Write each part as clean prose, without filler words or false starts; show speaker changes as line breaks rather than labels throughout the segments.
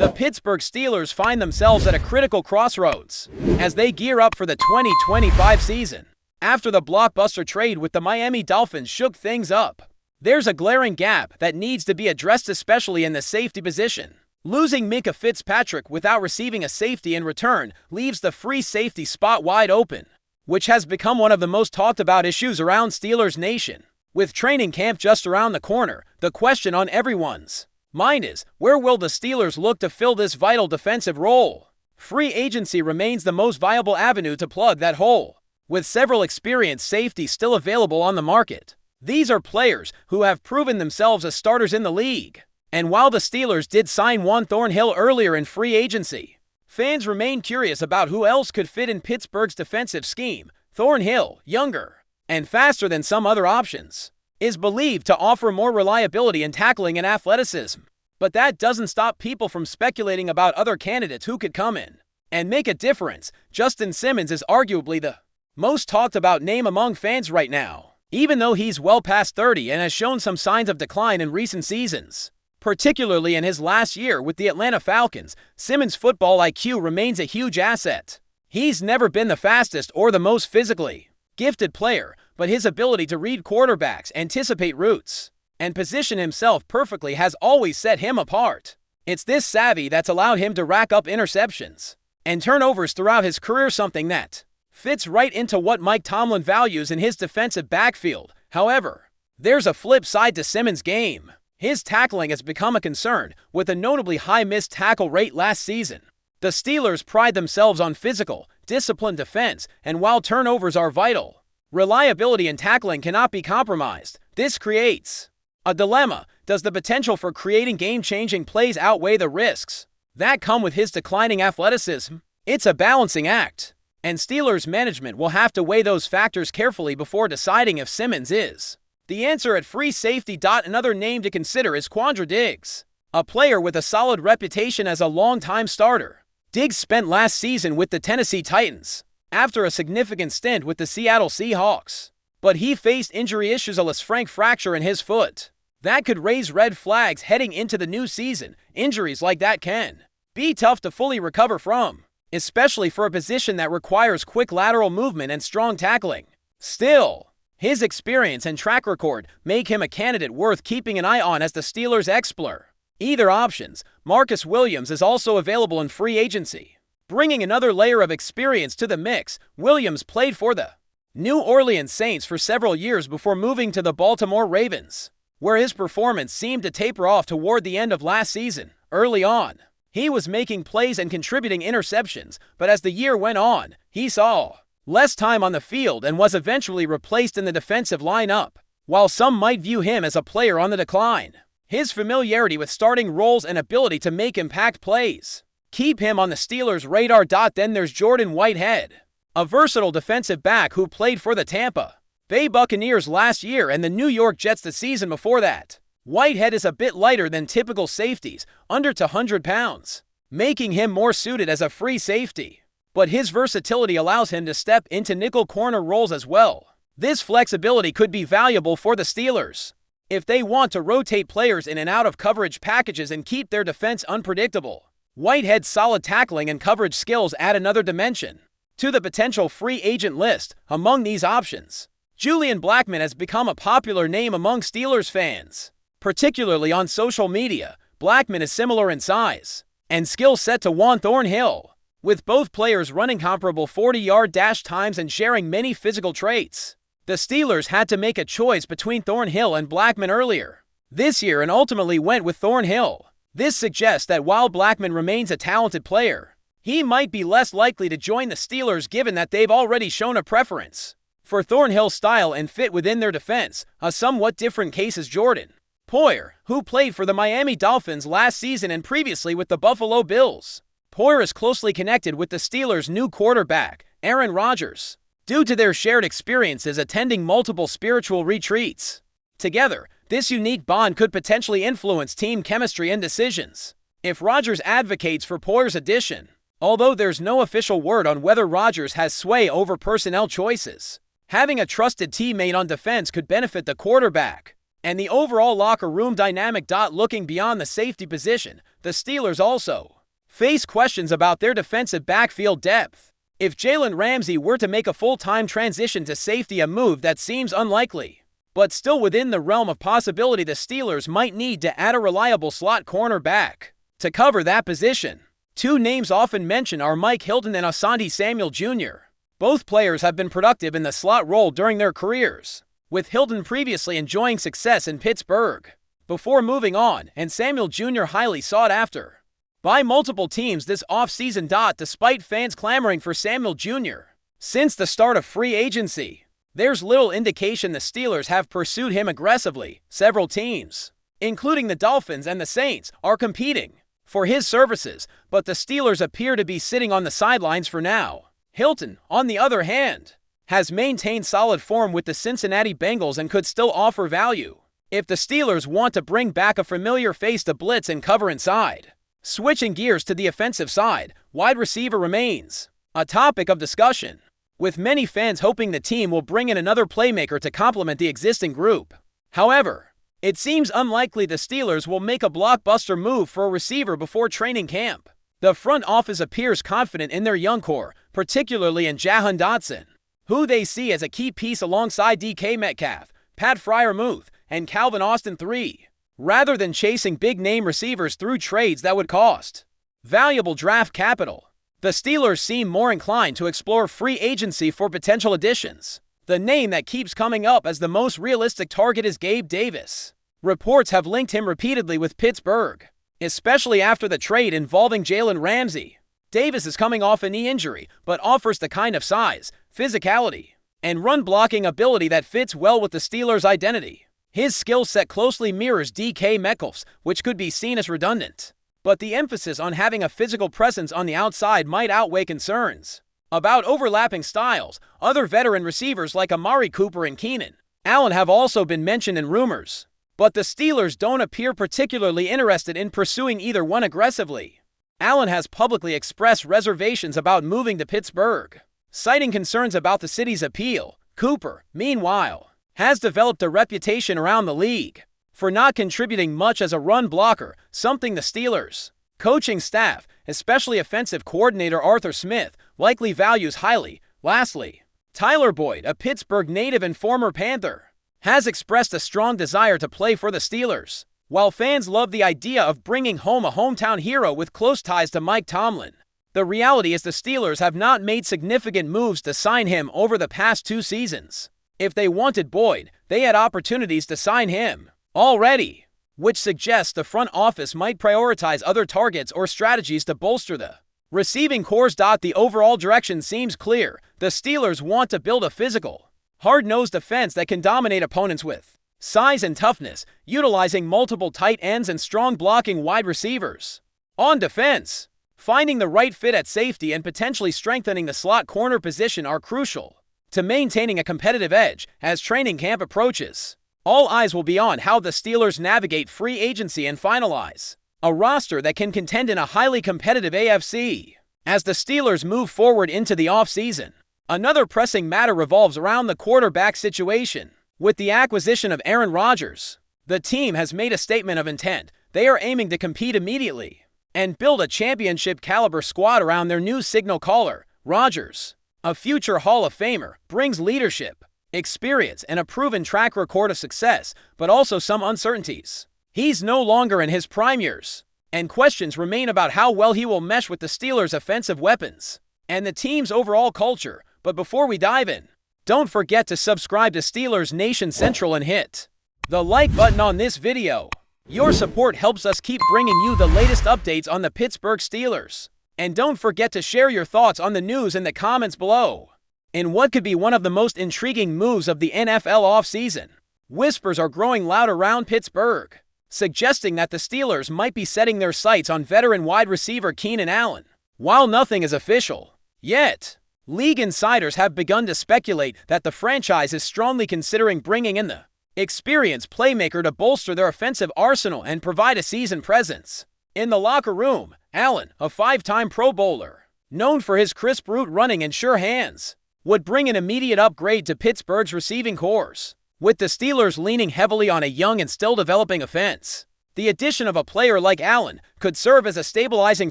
The Pittsburgh Steelers find themselves at a critical crossroads as they gear up for the 2025 season. After the blockbuster trade with the Miami Dolphins shook things up, there's a glaring gap that needs to be addressed, especially in the safety position. Losing Minkah Fitzpatrick without receiving a safety in return leaves the free safety spot wide open, which has become one of the most talked about issues around Steelers Nation. With training camp just around the corner, the question on everyone's mind is, where will the Steelers look to fill this vital defensive role? Free agency remains the most viable avenue to plug that hole, with several experienced safeties still available on the market. These are players who have proven themselves as starters in the league. And while the Steelers did sign Juan Thornhill earlier in free agency, fans remain curious about who else could fit in Pittsburgh's defensive scheme. Thornhill, younger and faster than some other options, is believed to offer more reliability in tackling and athleticism. But that doesn't stop people from speculating about other candidates who could come in and make a difference. Justin Simmons is arguably the most talked about name among fans right now, even though he's well past 30 and has shown some signs of decline in recent seasons. Particularly in his last year with the Atlanta Falcons, Simmons' football IQ remains a huge asset. He's never been the fastest or the most physically gifted player, but his ability to read quarterbacks, anticipate routes, and position himself perfectly has always set him apart. It's this savvy that's allowed him to rack up interceptions and turnovers throughout his career, something that fits right into what Mike Tomlin values in his defensive backfield. However, there's a flip side to Simmons' game. His tackling has become a concern, with a notably high missed tackle rate last season. The Steelers pride themselves on physical, disciplined defense, and while turnovers are vital, reliability in tackling cannot be compromised. This creates a dilemma. Does the potential for creating game-changing plays outweigh the risks that come with his declining athleticism? It's a balancing act, and Steelers management will have to weigh those factors carefully before deciding if Simmons is the answer at free safety. Another name to consider is Quandra Diggs, a player with a solid reputation as a longtime starter. Diggs spent last season with the Tennessee Titans after a significant stint with the Seattle Seahawks, but he faced injury issues, a Lisfranc fracture in his foot. That could raise red flags heading into the new season. Injuries like that can be tough to fully recover from, especially for a position that requires quick lateral movement and strong tackling. Still, his experience and track record make him a candidate worth keeping an eye on as the Steelers explore either options. Marcus Williams is also available in free agency, bringing another layer of experience to the mix. Williams played for the New Orleans Saints for several years before moving to the Baltimore Ravens, where his performance seemed to taper off toward the end of last season. Early on, he was making plays and contributing interceptions, but as the year went on, he saw less time on the field and was eventually replaced in the defensive lineup. While some might view him as a player on the decline, his familiarity with starting roles and ability to make impact plays keep him on the Steelers' radar. Then there's Jordan Whitehead, a versatile defensive back who played for the Tampa Bay Buccaneers last year and the New York Jets the season before that. Whitehead is a bit lighter than typical safeties, under 200 pounds, making him more suited as a free safety. But his versatility allows him to step into nickel corner roles as well. This flexibility could be valuable for the Steelers if they want to rotate players in and out of coverage packages and keep their defense unpredictable. Whitehead's solid tackling and coverage skills add another dimension to the potential free agent list. Among these options, Julian Blackmon has become a popular name among Steelers fans, particularly on social media. Blackmon is similar in size and skill set to Juan Thornhill, with both players running comparable 40-yard dash times and sharing many physical traits. The Steelers had to make a choice between Thornhill and Blackmon earlier this year and ultimately went with Thornhill. This suggests that while Blackmon remains a talented player, he might be less likely to join the Steelers given that they've already shown a preference for Thornhill's style and fit within their defense. A somewhat different case is Jordan Poyer, who played for the Miami Dolphins last season and previously with the Buffalo Bills. Poyer is closely connected with the Steelers' new quarterback, Aaron Rodgers, due to their shared experiences attending multiple spiritual retreats. Together, this unique bond could potentially influence team chemistry and decisions. If Rodgers advocates for Poyer's addition, although there's no official word on whether Rodgers has sway over personnel choices, having a trusted teammate on defense could benefit the quarterback and the overall locker room dynamic. Looking beyond the safety position, the Steelers also face questions about their defensive backfield depth. If Jalen Ramsey were to make a full-time transition to safety, a move that seems unlikely, but still within the realm of possibility, the Steelers might need to add a reliable slot cornerback to cover that position. Two names often mentioned are Mike Hilton and Asante Samuel Jr. Both players have been productive in the slot role during their careers, with Hilton previously enjoying success in Pittsburgh before moving on, and Samuel Jr. highly sought after by multiple teams this offseason. Despite fans clamoring for Samuel Jr. since the start of free agency, there's little indication the Steelers have pursued him aggressively. Several teams, including the Dolphins and the Saints, are competing for his services, but the Steelers appear to be sitting on the sidelines for now. Hilton, on the other hand, has maintained solid form with the Cincinnati Bengals and could still offer value if the Steelers want to bring back a familiar face to blitz and cover inside. Switching gears to the offensive side, wide receiver remains a topic of discussion, with many fans hoping the team will bring in another playmaker to complement the existing group. However, it seems unlikely the Steelers will make a blockbuster move for a receiver before training camp. The front office appears confident in their young core, particularly in Jahan Dotson, who they see as a key piece alongside DK Metcalf, Pat Freiermuth, and Calvin Austin III, rather than chasing big-name receivers through trades that would cost valuable draft capital. The Steelers seem more inclined to explore free agency for potential additions. The name that keeps coming up as the most realistic target is Gabe Davis. Reports have linked him repeatedly with Pittsburgh, especially after the trade involving Jalen Ramsey. Davis is coming off a knee injury, but offers the kind of size, physicality, and run-blocking ability that fits well with the Steelers' identity. His skill set closely mirrors DK Metcalf's, which could be seen as redundant, but the emphasis on having a physical presence on the outside might outweigh concerns about overlapping styles. Other veteran receivers like Amari Cooper and Keenan Allen have also been mentioned in rumors, but the Steelers don't appear particularly interested in pursuing either one aggressively. Allen has publicly expressed reservations about moving to Pittsburgh, citing concerns about the city's appeal. Cooper, meanwhile, has developed a reputation around the league for not contributing much as a run blocker, something the Steelers' coaching staff, especially offensive coordinator Arthur Smith, likely values highly. Lastly, Tyler Boyd, a Pittsburgh native and former Panther, has expressed a strong desire to play for the Steelers. While fans love the idea of bringing home a hometown hero with close ties to Mike Tomlin, the reality is the Steelers have not made significant moves to sign him over the past 2 seasons. If they wanted Boyd, they had opportunities to sign him already, which suggests the front office might prioritize other targets or strategies to bolster the receiving corps. The overall direction seems clear. The Steelers want to build a physical, hard-nosed defense that can dominate opponents with size and toughness, utilizing multiple tight ends and strong blocking wide receivers. On defense, finding the right fit at safety and potentially strengthening the slot corner position are crucial to maintaining a competitive edge as training camp approaches. All eyes will be on how the Steelers navigate free agency and finalize a roster that can contend in a highly competitive AFC. As the Steelers move forward into the offseason, another pressing matter revolves around the quarterback situation. With the acquisition of Aaron Rodgers, the team has made a statement of intent. They are aiming to compete immediately and build a championship-caliber squad around their new signal caller. Rodgers, a future Hall of Famer, brings leadership, experience, and a proven track record of success, but also some uncertainties. He's no longer in his prime years, and questions remain about how well he will mesh with the Steelers' offensive weapons and the team's overall culture. But before we dive in, don't forget to subscribe to Steelers Nation Central and hit the like button on this video. Your support helps us keep bringing you the latest updates on the Pittsburgh Steelers. And don't forget to share your thoughts on the news in the comments below. In what could be one of the most intriguing moves of the NFL offseason, whispers are growing loud around Pittsburgh, suggesting that the Steelers might be setting their sights on veteran wide receiver Keenan Allen. While nothing is official yet, league insiders have begun to speculate that the franchise is strongly considering bringing in the experienced playmaker to bolster their offensive arsenal and provide a season presence. In the locker room, Allen, a 5-time Pro Bowler, known for his crisp route running and sure hands, would bring an immediate upgrade to Pittsburgh's receiving corps. With the Steelers leaning heavily on a young and still developing offense, The addition of a player like Allen could serve as a stabilizing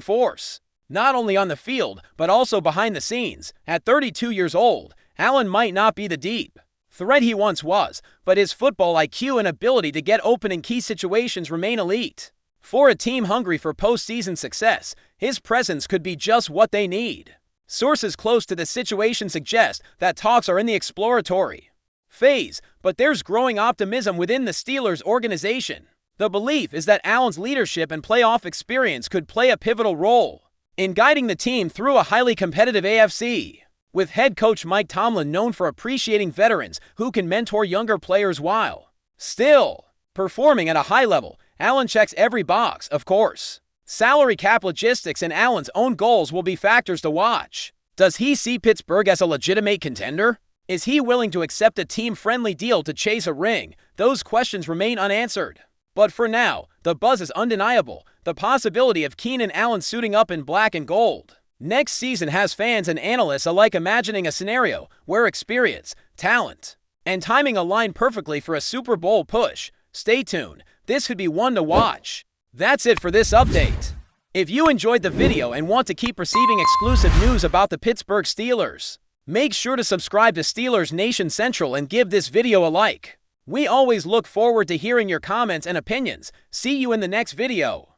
force, not only on the field, but also behind the scenes. At 32 years old, Allen might not be the deep threat he once was, but his football IQ and ability to get open in key situations remain elite. For a team hungry for postseason success, his presence could be just what they need. Sources close to the situation suggest that talks are in the exploratory phase, but there's growing optimism within the Steelers organization. The belief is that Allen's leadership and playoff experience could play a pivotal role in guiding the team through a highly competitive AFC. With head coach Mike Tomlin known for appreciating veterans who can mentor younger players while still performing at a high level, Allen checks every box, of course. Salary cap logistics and Allen's own goals will be factors to watch. Does he see Pittsburgh as a legitimate contender? Is he willing to accept a team-friendly deal to chase a ring? Those questions remain unanswered. But for now, the buzz is undeniable. The possibility of Keenan Allen suiting up in black and gold next season has fans and analysts alike imagining a scenario where experience, talent, and timing align perfectly for a Super Bowl push. Stay tuned. This could be one to watch. That's it for this update. If you enjoyed the video and want to keep receiving exclusive news about the Pittsburgh Steelers, make sure to subscribe to Steelers Nation Central and give this video a like. We always look forward to hearing your comments and opinions. See you in the next video.